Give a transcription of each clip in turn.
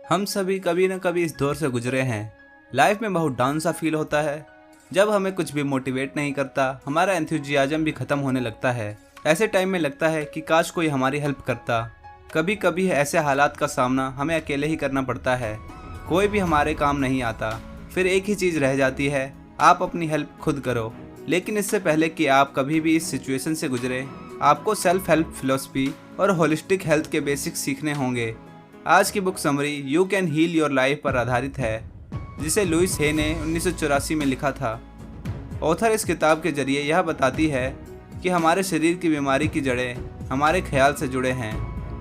हम सभी कभी न कभी इस दौर से गुजरे हैं। लाइफ में बहुत डाउन सा फील होता है। जब हमें कुछ भी मोटिवेट नहीं करता, हमारा एंथुजियाज्म भी खत्म होने लगता है। ऐसे टाइम में लगता है कि काश कोई हमारी हेल्प करता। कभी कभी ऐसे हालात का सामना हमें अकेले ही करना पड़ता है। कोई भी हमारे काम नहीं आता। फिर एक ही चीज़ रह जाती है, आप अपनी हेल्प खुद करो। लेकिन इससे पहले कि आप कभी भी इस सिचुएशन से गुजरे, आपको सेल्फ हेल्प फिलॉसफी और होलिस्टिक हेल्थ के बेसिक्स सीखने होंगे। आज की book summary you can heal your life पर आधारित है, जिसे लुइस हे ने 1984 में लिखा था। ऑथर इस किताब के जरिए यह बताती है कि हमारे शरीर की बीमारी की जड़ें हमारे ख्याल से जुड़े हैं।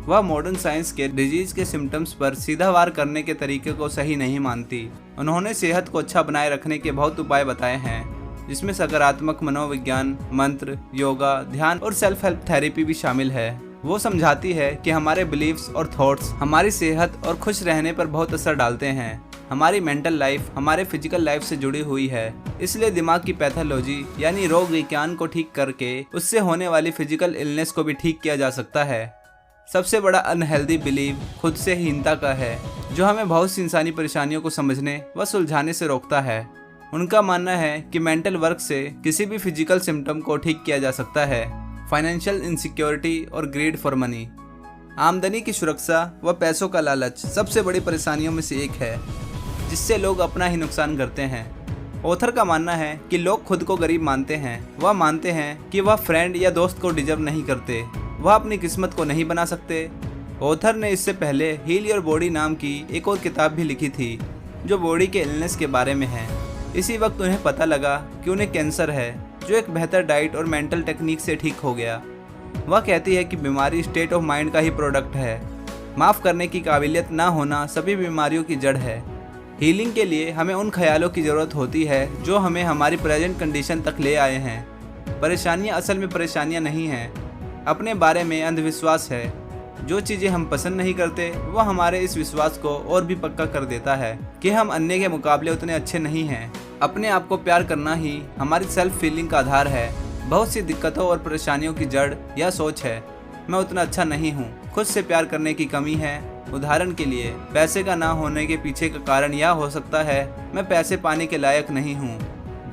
वह मॉडर्न साइंस के डिजीज़ के सिम्टम्स पर सीधा वार करने के तरीके को सही नहीं मानती। उन्होंने सेहत को अच्छा बनाए रखने के बहुत उपाय बताए हैं, जिसमें सकारात्मक मनोविज्ञान, मंत्र, योगा, ध्यान और सेल्फ हेल्प थेरेपी भी शामिल है। वो समझाती है कि हमारे बिलीव्स और थॉट्स हमारी सेहत और खुश रहने पर बहुत असर डालते हैं। हमारी मेंटल लाइफ हमारे फिजिकल लाइफ से जुड़ी हुई है, इसलिए दिमाग की पैथोलॉजी यानी रोग विज्ञान को ठीक करके उससे होने वाली फिजिकल इलनेस को भी ठीक किया जा सकता है। सबसे बड़ा अनहेल्दी बिलीव खुद से हीनता का है, जो हमें बहुत सी इंसानी परेशानियों को समझने व सुलझाने से रोकता है। उनका मानना है कि मेंटल वर्क से किसी भी फिजिकल सिम्टम को ठीक किया जा सकता है। फाइनेंशियल इनसिक्योरिटी और ग्रीड फॉर मनी, आमदनी की सुरक्षा व पैसों का लालच सबसे बड़ी परेशानियों में से एक है, जिससे लोग अपना ही नुकसान करते हैं। ऑथर का मानना है कि लोग खुद को गरीब मानते हैं। वह मानते हैं कि वह फ्रेंड या दोस्त को डिजर्व नहीं करते, वह अपनी किस्मत को नहीं बना सकते। ऑथर ने इससे पहले हील योर बॉडी नाम की एक और किताब भी लिखी थी, जो बॉडी के इलनेस के बारे में है। इसी वक्त उन्हें पता लगा कि उन्हें कैंसर है, जो एक बेहतर डाइट और मेंटल टेक्निक से ठीक हो गया। वह कहती है कि बीमारी स्टेट ऑफ माइंड का ही प्रोडक्ट है। माफ़ करने की काबिलियत ना होना सभी बीमारियों की जड़ है। हीलिंग के लिए हमें उन ख्यालों की ज़रूरत होती है जो हमें हमारी प्रेजेंट कंडीशन तक ले आए हैं। परेशानियाँ असल में परेशानियाँ नहीं हैं, अपने बारे में अंधविश्वास है। जो चीज़ें हम पसंद नहीं करते, वह हमारे इस विश्वास को और भी पक्का कर देता है कि हम अन्य के मुकाबले उतने अच्छे नहीं हैं। अपने आप को प्यार करना ही हमारी सेल्फ फीलिंग का आधार है। बहुत सी दिक्कतों और परेशानियों की जड़ यह सोच है, मैं उतना अच्छा नहीं हूँ, खुद से प्यार करने की कमी है। उदाहरण के लिए, पैसे का ना होने के पीछे का कारण यह हो सकता है, मैं पैसे पाने के लायक नहीं हूँ।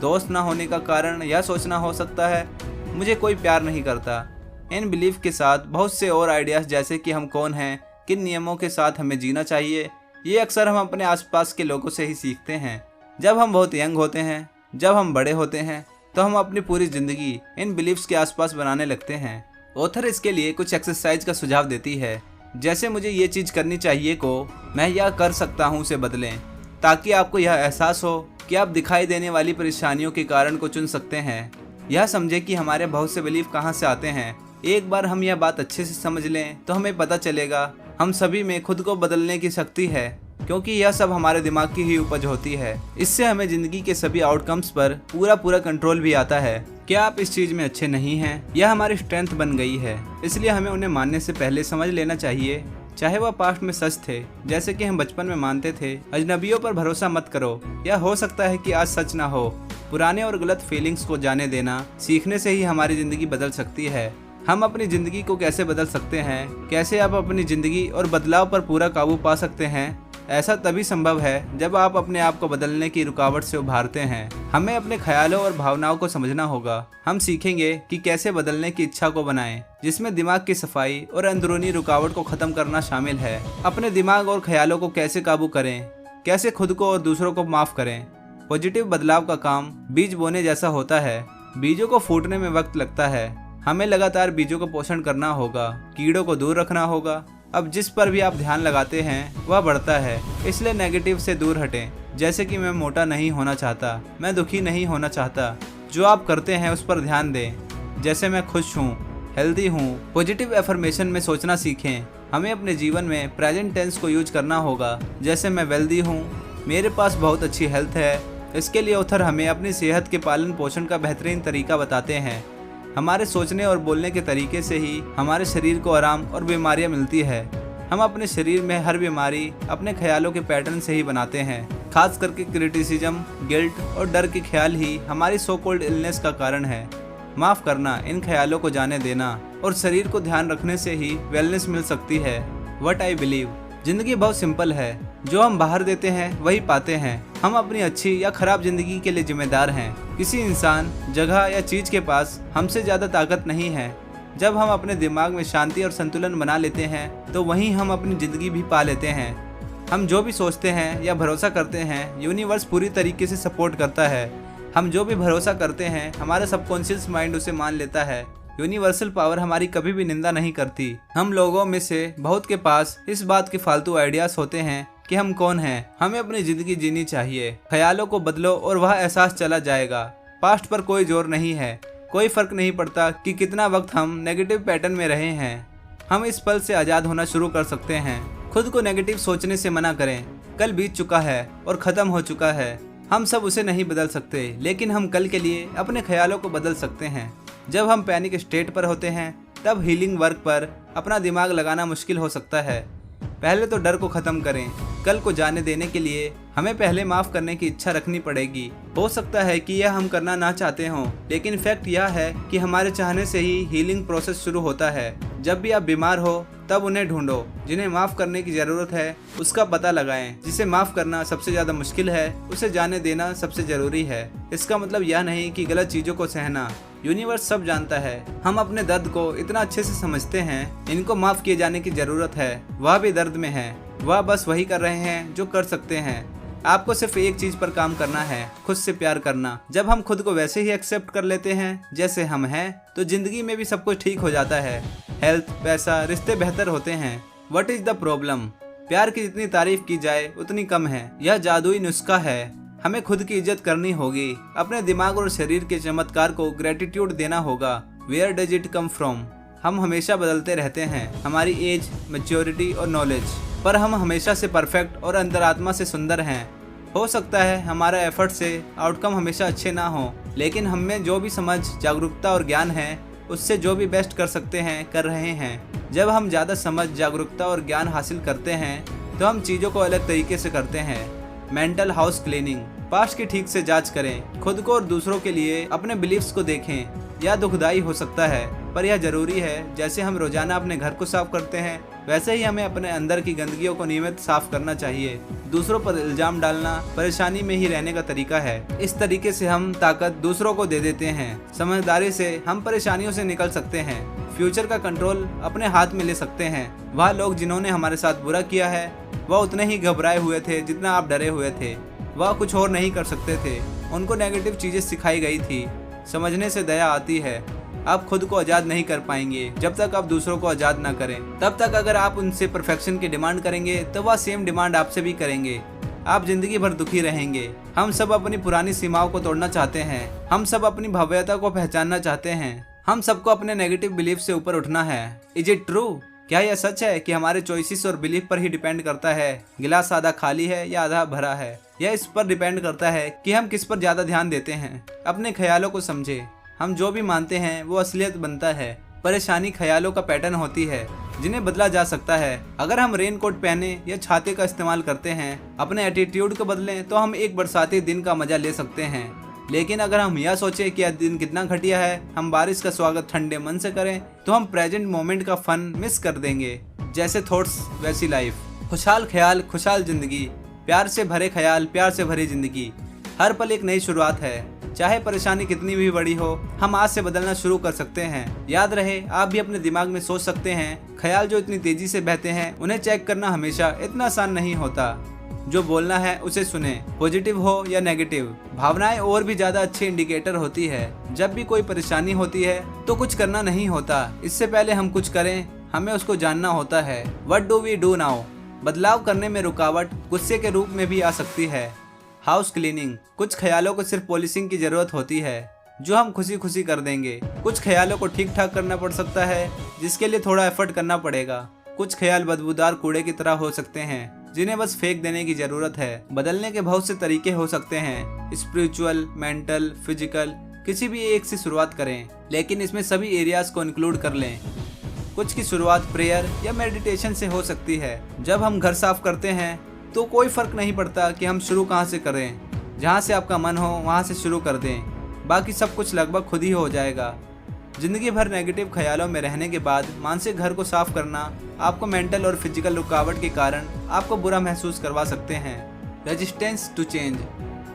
दोस्त ना होने का कारण यह सोचना हो सकता है, मुझे कोई प्यार नहीं करता। इन बिलीफ के साथ बहुत से और आइडियाज़, जैसे कि हम कौन हैं, किन नियमों के साथ हमें जीना चाहिए, ये अक्सर हम अपने आसपास के लोगों से ही सीखते हैं। जब हम बहुत यंग होते हैं, जब हम बड़े होते हैं, तो हम अपनी पूरी ज़िंदगी इन बिलीफ्स के आसपास बनाने लगते हैं। ऑथर इसके लिए कुछ एक्सरसाइज का सुझाव देती है, जैसे मुझे ये चीज़ करनी चाहिए को मैं यह कर सकता हूँ से बदलें, ताकि आपको यह एहसास हो कि आप दिखाई देने वाली परेशानियों के कारण को चुन सकते हैं। यह समझे कि हमारे बहुत से बिलीफ कहाँ से आते हैं। एक बार हम यह बात अच्छे से समझ लें तो हमें पता चलेगा हम सभी में खुद को बदलने की शक्ति है, क्योंकि यह सब हमारे दिमाग की ही उपज होती है। इससे हमें ज़िंदगी के सभी आउटकम्स पर पूरा कंट्रोल भी आता है। क्या आप इस चीज़ में अच्छे नहीं हैं, यह हमारी स्ट्रेंथ बन गई है, इसलिए हमें उन्हें मानने से पहले समझ लेना चाहिए, चाहे वह पास्ट में सच थे, जैसे कि हम बचपन में मानते थे अजनबियों पर भरोसा मत करो। यह हो सकता है कि आज सच ना हो। पुराने और गलत फीलिंग्स को जाने देना सीखने से ही हमारी ज़िंदगी बदल सकती है। हम अपनी ज़िंदगी को कैसे बदल सकते हैं, कैसे आप अपनी ज़िंदगी और बदलाव पर पूरा काबू पा सकते हैं, ऐसा तभी संभव है जब आप अपने आप को बदलने की रुकावट से उभारते हैं। हमें अपने ख्यालों और भावनाओं को समझना होगा। हम सीखेंगे कि कैसे बदलने की इच्छा को बनाएं, जिसमें दिमाग की सफाई और अंदरूनी रुकावट को खत्म करना शामिल है। अपने दिमाग और ख्यालों को कैसे काबू करें, कैसे खुद को और दूसरों को माफ़ करें। पॉजिटिव बदलाव का काम बीज बोने जैसा होता है। बीजों को फूटने में वक्त लगता है। हमें लगातार बीजों का पोषण करना होगा, कीड़ों को दूर रखना होगा। अब जिस पर भी आप ध्यान लगाते हैं वह बढ़ता है, इसलिए नेगेटिव से दूर हटें। जैसे कि मैं मोटा नहीं होना चाहता, मैं दुखी नहीं होना चाहता। जो आप करते हैं उस पर ध्यान दें, जैसे मैं खुश हूँ, हेल्दी हूँ। पॉजिटिव एफर्मेशन में सोचना सीखें। हमें अपने जीवन में प्रेजेंट टेंस को यूज करना होगा, जैसे मैं वेल्दी हूँ, मेरे पास बहुत अच्छी हेल्थ है। इसके लिए ऑथर हमें अपनी सेहत के पालन पोषण का बेहतरीन तरीका बताते हैं। हमारे सोचने और बोलने के तरीके से ही हमारे शरीर को आराम और बीमारियां मिलती है। हम अपने शरीर में हर बीमारी अपने ख्यालों के पैटर्न से ही बनाते हैं। खास करके क्रिटिसिज्म, गिल्ट और डर के ख्याल ही हमारी सो कॉल्ड इलनेस का कारण है। माफ़ करना, इन ख्यालों को जाने देना और शरीर को ध्यान रखने से ही वेलनेस मिल सकती है। व्हाट आई बिलीव, जिंदगी बहुत सिंपल है। जो हम बाहर देते हैं वही पाते हैं। हम अपनी अच्छी या खराब जिंदगी के लिए जिम्मेदार हैं। किसी इंसान, जगह या चीज के पास हमसे ज्यादा ताकत नहीं है। जब हम अपने दिमाग में शांति और संतुलन बना लेते हैं तो वहीं हम अपनी जिंदगी भी पा लेते हैं। हम जो भी सोचते हैं या भरोसा करते हैं, यूनिवर्स पूरी तरीके से सपोर्ट करता है। हम जो भी भरोसा करते हैं, हमारा सबकॉन्शियस माइंड उसे मान लेता है। यूनिवर्सल पावर हमारी कभी भी निंदा नहीं करती। हम लोगों में से बहुत के पास इस बात के फालतू आइडियाज होते हैं कि हम कौन हैं। हमें अपनी जिंदगी जीनी चाहिए। ख्यालों को बदलो और वह एहसास चला जाएगा। पास्ट पर कोई जोर नहीं है। कोई फर्क नहीं पड़ता कि कितना वक्त हम नेगेटिव पैटर्न में रहे हैं। हम इस पल से आज़ाद होना शुरू कर सकते हैं। खुद को नेगेटिव सोचने से मना करें। कल बीत चुका है और ख़त्म हो चुका है। हम सब उसे नहीं बदल सकते, लेकिन हम कल के लिए अपने ख्यालों को बदल सकते हैं। जब हम पैनिक स्टेट पर होते हैं तब हीलिंग वर्क पर अपना दिमाग लगाना मुश्किल हो सकता है। पहले तो डर को ख़त्म करें। कल को जाने देने के लिए हमें पहले माफ़ करने की इच्छा रखनी पड़ेगी। हो सकता है कि यह हम करना ना चाहते हों, लेकिन फैक्ट यह है कि हमारे चाहने से ही हीलिंग प्रोसेस शुरू होता है। जब भी आप बीमार हो तब उन्हें ढूंढो जिन्हें माफ़ करने की ज़रूरत है, उसका पता लगाएं। जिसे माफ़ करना सबसे ज़्यादा मुश्किल है, उसे जाने देना सबसे ज़रूरी है। इसका मतलब यह नहीं कि गलत चीज़ों को सहना। यूनिवर्स सब जानता है। हम अपने दर्द को इतना अच्छे से समझते हैं। इनको माफ़ किए जाने की ज़रूरत है। वह भी दर्द में है। वह बस वही कर रहे हैं जो कर सकते हैं। आपको सिर्फ एक चीज़ पर काम करना है, खुद से प्यार करना। जब हम खुद को वैसे ही एक्सेप्ट कर लेते हैं जैसे हम हैं, तो जिंदगी में भी सब कुछ ठीक हो जाता है। हेल्थ, पैसा, रिश्ते बेहतर होते हैं। What is the problem? प्यार की जितनी तारीफ की जाए उतनी कम है। यह जादुई नुस्खा है। हमें खुद की इज्जत करनी होगी। अपने दिमाग और शरीर के चमत्कार को ग्रेटिट्यूड देना होगा। Where does it come from? हम हमेशा बदलते रहते हैं। हमारी एज, मैच्योरिटी और नॉलेज, पर हम हमेशा से परफेक्ट और अंतरात्मा से सुंदर हैं। हो सकता है हमारा एफर्ट से आउटकम हमेशा अच्छे ना हो, लेकिन हम में जो भी समझ, जागरूकता और ज्ञान है, उससे जो भी बेस्ट कर सकते हैं कर रहे हैं। जब हम ज़्यादा समझ, जागरूकता और ज्ञान हासिल करते हैं तो हम चीज़ों को अलग तरीके से करते हैं। Mental house cleaning. पास्ट की ठीक से जांच करें। खुद को और दूसरों के लिए अपने बिलीफ्स को देखें। यह दुखदाई हो सकता है, पर यह जरूरी है। जैसे हम रोजाना अपने घर को साफ करते हैं, वैसे ही हमें अपने अंदर की गंदगियों को नियमित साफ करना चाहिए। दूसरों पर इल्जाम डालना परेशानी में ही रहने का तरीका है। इस तरीके से हम ताकत दूसरों को दे देते हैं। समझदारी से हम परेशानियों से निकल सकते हैं। फ्यूचर का कंट्रोल अपने हाथ में ले सकते हैं। वह लोग जिन्होंने हमारे साथ बुरा किया है, वह उतने ही घबराए हुए थे जितना आप डरे हुए थे। वह कुछ और नहीं कर सकते थे। उनको नेगेटिव चीजें सिखाई गई थी। समझने से दया आती है। आप खुद को आज़ाद नहीं कर पाएंगे जब तक आप दूसरों को आज़ाद ना करें। तब तक अगर आप उनसे परफेक्शन की डिमांड करेंगे तो वह सेम डिमांड आपसे भी करेंगे। आप जिंदगी भर दुखी रहेंगे। हम सब अपनी पुरानी सीमाओं को तोड़ना चाहते हैं। हम सब अपनी भव्यता को पहचानना चाहते हैं। हम सबको अपने नेगेटिव बिलीफ से ऊपर उठना है। Is it true? क्या यह सच है कि हमारे चॉइसेस और बिलीफ पर ही डिपेंड करता है गिलास आधा खाली है या आधा भरा है? यह इस पर डिपेंड करता है कि हम किस पर ज्यादा ध्यान देते हैं। अपने ख्यालों को समझे। हम जो भी मानते हैं वो असलियत बनता है। परेशानी ख्यालों का पैटर्न होती है जिन्हें बदला जा सकता है। अगर हम रेन कोट पहने या छाते का इस्तेमाल करते हैं, अपने एटीट्यूड को बदलें, तो हम एक बरसाती दिन का मजा ले सकते हैं। लेकिन अगर हम यह सोचें कि यह दिन कितना घटिया है, हम बारिश का स्वागत ठंडे मन से करें, तो हम प्रेजेंट मोमेंट का फन मिस कर देंगे। जैसे थॉट्स वैसी लाइफ। खुशहाल ख्याल, खुशहाल जिंदगी। प्यार से भरे ख्याल, प्यार से भरी जिंदगी। हर पल एक नई शुरुआत है। चाहे परेशानी कितनी भी बड़ी हो, हम आज से बदलना शुरू कर सकते हैं। याद रहे, आप भी अपने दिमाग में सोच सकते हैं। ख्याल जो इतनी तेजी से बहते हैं, उन्हें चेक करना हमेशा इतना आसान नहीं होता। जो बोलना है उसे सुने, पॉजिटिव हो या नेगेटिव। भावनाएं और भी ज्यादा अच्छे इंडिकेटर होती है। जब भी कोई परेशानी होती है तो कुछ करना नहीं होता। इससे पहले हम कुछ करें, हमें उसको जानना होता है। What do we do now? बदलाव करने में रुकावट गुस्से के रूप में भी आ सकती है। House cleaning. कुछ ख्यालों को सिर्फ पॉलिशिंग की जरूरत होती है जो हम खुशी खुशी कर देंगे। कुछ ख्यालों को ठीक ठाक करना पड़ सकता है जिसके लिए थोड़ा एफर्ट करना पड़ेगा। कुछ ख्याल बदबूदार कूड़े की तरह हो सकते हैं जिन्हें बस फेंक देने की जरूरत है। बदलने के बहुत से तरीके हो सकते हैं, स्पिरिचुअल, मेंटल, फिजिकल। किसी भी एक से शुरुआत करें, लेकिन इसमें सभी एरियाज को इंक्लूड कर लें। कुछ की शुरुआत प्रेयर या मेडिटेशन से हो सकती है। जब हम घर साफ करते हैं तो कोई फर्क नहीं पड़ता कि हम शुरू कहाँ से करें। जहाँ से आपका मन हो वहाँ से शुरू कर दें। बाकी सब कुछ लगभग खुद ही हो जाएगा। जिंदगी भर नेगेटिव ख्यालों में रहने के बाद मानसिक घर को साफ करना आपको मेंटल और फिजिकल रुकावट के कारण आपको बुरा महसूस करवा सकते हैं। Resistance to change.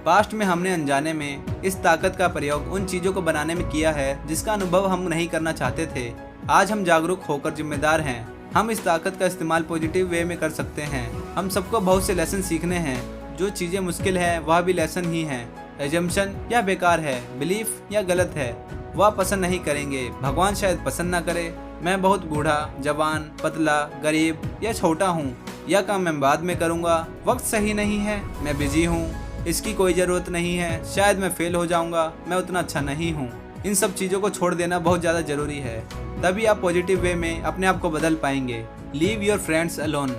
पास्ट में हमने अनजाने में इस ताकत का प्रयोग उन चीजों को बनाने में किया है जिसका अनुभव हम नहीं करना चाहते थे। आज हम जागरूक होकर जिम्मेदार हैं। हम इस ताकत का इस्तेमाल पॉजिटिव वे में कर सकते हैं। हम सबको बहुत से लेसन सीखने हैं। जो चीजें मुश्किल है वह भी लेसन ही है। एजम्पशन या बेकार है, बिलीफ या गलत है, वह पसंद नहीं करेंगे। भगवान शायद पसंद ना करे। मैं बहुत बूढ़ा, जवान, पतला, गरीब या छोटा हूँ। यह काम मैं बाद में करूँगा। वक्त सही नहीं है, मैं बिजी हूँ। इसकी कोई ज़रूरत नहीं है, शायद मैं फेल हो जाऊँगा, मैं उतना अच्छा नहीं हूँ। इन सब चीज़ों को छोड़ देना बहुत ज़्यादा ज़रूरी है। तभी आप पॉजिटिव वे में अपने आप को बदल पाएंगे। Leave your friends alone.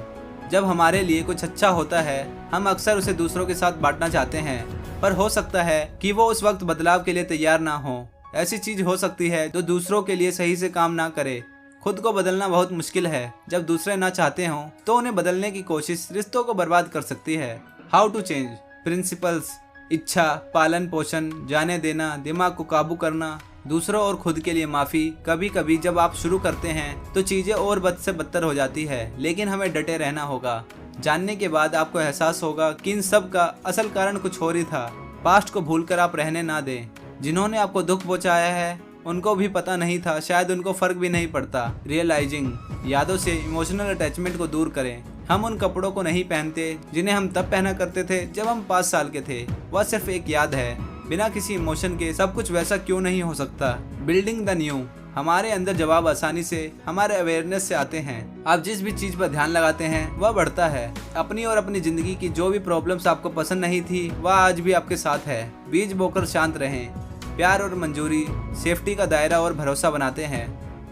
जब हमारे लिए कुछ अच्छा होता है हम अक्सर उसे दूसरों के साथ बांटना चाहते हैं, पर हो सकता है कि वो उस वक्त बदलाव के लिए तैयार ना हो। ऐसी चीज हो सकती है जो दूसरों के लिए सही से काम ना करे। खुद को बदलना बहुत मुश्किल है। जब दूसरे ना चाहते हों तो उन्हें बदलने की कोशिश रिश्तों को बर्बाद कर सकती है। How to change. प्रिंसिपल्स, इच्छा, पालन पोषण, जाने देना, दिमाग को काबू करना, दूसरों और खुद के लिए माफी। कभी कभी जब आप शुरू करते हैं तो चीजें और बद से बदतर हो जाती है, लेकिन हमें डटे रहना होगा। जानने के बाद आपको एहसास होगा कि इन सब का असल कारण कुछ और ही था। पास्ट को भूलकर आप रहने ना दें। जिन्होंने आपको दुख पहुंचाया है उनको भी पता नहीं था, शायद उनको फर्क भी नहीं पड़ता। रियलाइजिंग। यादों से इमोशनल अटैचमेंट को दूर करें। हम उन कपड़ों को नहीं पहनते जिन्हें हम तब पहना करते थे जब हम 5 साल के थे। वह सिर्फ एक याद है। बिना किसी इमोशन के सब कुछ वैसा क्यों नहीं हो सकता। Building the new. हमारे अंदर जवाब आसानी से हमारे अवेयरनेस से आते हैं। आप जिस भी चीज पर ध्यान लगाते हैं वह बढ़ता है। अपनी और अपनी जिंदगी की जो भी प्रॉब्लम्स आपको पसंद नहीं थी वह आज भी आपके साथ है। बीज बोकर शांत रहें। प्यार और मंजूरी सेफ्टी का दायरा और भरोसा बनाते हैं।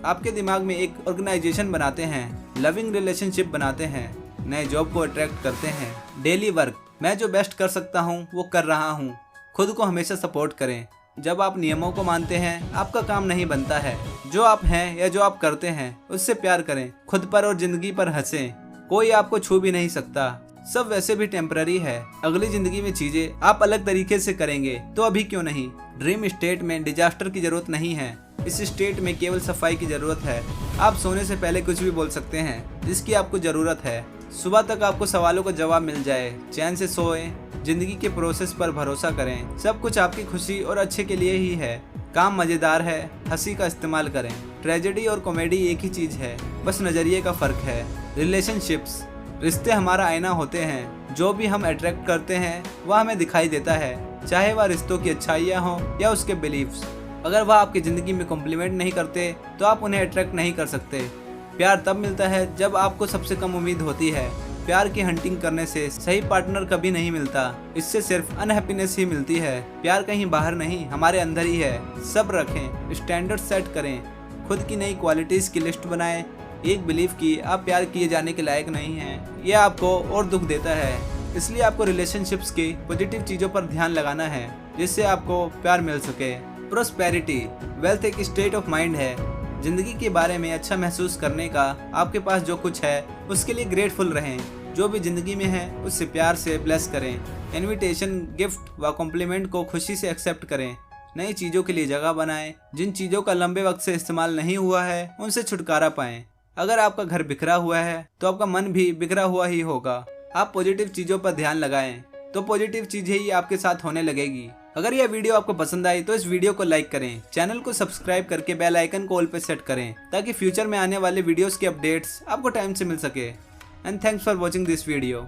आपके दिमाग में एक ऑर्गेनाइजेशन बनाते हैं। लविंग रिलेशनशिप बनाते हैं। नए जॉब को अट्रैक्ट करते हैं। Daily work. मैं जो बेस्ट कर सकता हूँ वो कर रहा हूँ। खुद को हमेशा सपोर्ट करें। जब आप नियमों को मानते हैं आपका काम नहीं बनता है। जो आप हैं या जो आप करते हैं उससे प्यार करें। खुद पर और जिंदगी पर हंसें। कोई आपको छू भी नहीं सकता। सब वैसे भी टेम्पररी है। अगली जिंदगी में चीजें आप अलग तरीके से करेंगे तो अभी क्यों नहीं। ड्रीम स्टेट में डिजास्टर की जरूरत नहीं है। इस स्टेट में केवल सफाई की जरूरत है। आप सोने से पहले कुछ भी बोल सकते हैं जिसकी आपको जरूरत है। सुबह तक आपको सवालों का जवाब मिल जाए। चैन से सोएं। जिंदगी के प्रोसेस पर भरोसा करें। सब कुछ आपकी खुशी और अच्छे के लिए ही है। काम मजेदार है, हंसी का इस्तेमाल करें। ट्रेजेडी और कॉमेडी एक ही चीज है, बस नजरिए का फर्क है। रिलेशनशिप्स। रिश्ते हमारा आईना होते हैं। जो भी हम अट्रैक्ट करते हैं वह हमें दिखाई देता है, चाहे वह रिश्तों की अच्छाइयाँ हों या उसके बिलीव्स। अगर वह आपकी ज़िंदगी में कॉम्प्लीमेंट नहीं करते तो आप उन्हें अट्रैक्ट नहीं कर सकते। प्यार तब मिलता है जब आपको सबसे कम उम्मीद होती है। प्यार की हंटिंग करने से सही पार्टनर कभी नहीं मिलता। इससे सिर्फ अनहैप्पीनेस ही मिलती है। प्यार कहीं बाहर नहीं, हमारे अंदर ही है। सब्र रखें, स्टैंडर्ड सेट करें, खुद की नई क्वालिटीज़ की लिस्ट बनाएं। एक बिलीव कि आप प्यार किए जाने के लायक नहीं हैं, यह आपको और दुख देता है। इसलिए आपको रिलेशनशिप्स की पॉजिटिव चीज़ों पर ध्यान लगाना है जिससे आपको प्यार मिल सके। प्रोस्पेरिटी। वेल्थ एक स्टेट ऑफ माइंड है। जिंदगी के बारे में अच्छा महसूस करने का आपके पास जो कुछ है उसके लिए ग्रेटफुल रहें। जो भी जिंदगी में है उससे प्यार से ब्लेस करें। इनविटेशन, गिफ्ट व कॉम्प्लीमेंट को खुशी से एक्सेप्ट करें। नई चीज़ों के लिए जगह बनाएं। जिन चीज़ों का लंबे वक्त से इस्तेमाल नहीं हुआ है उनसे छुटकारा पाएं। अगर आपका घर बिखरा हुआ है तो आपका मन भी बिखरा हुआ ही होगा। आप पॉजिटिव चीज़ों पर ध्यान लगाएं तो पॉजिटिव चीज़ें ही आपके साथ होने लगेगी। अगर यह वीडियो आपको पसंद आई तो इस वीडियो को लाइक करें। चैनल को सब्सक्राइब करके बेल आइकन को ऑल पे सेट करें ताकि फ्यूचर में आने वाले वीडियोस के अपडेट्स आपको टाइम से मिल सके। And thanks for watching this video.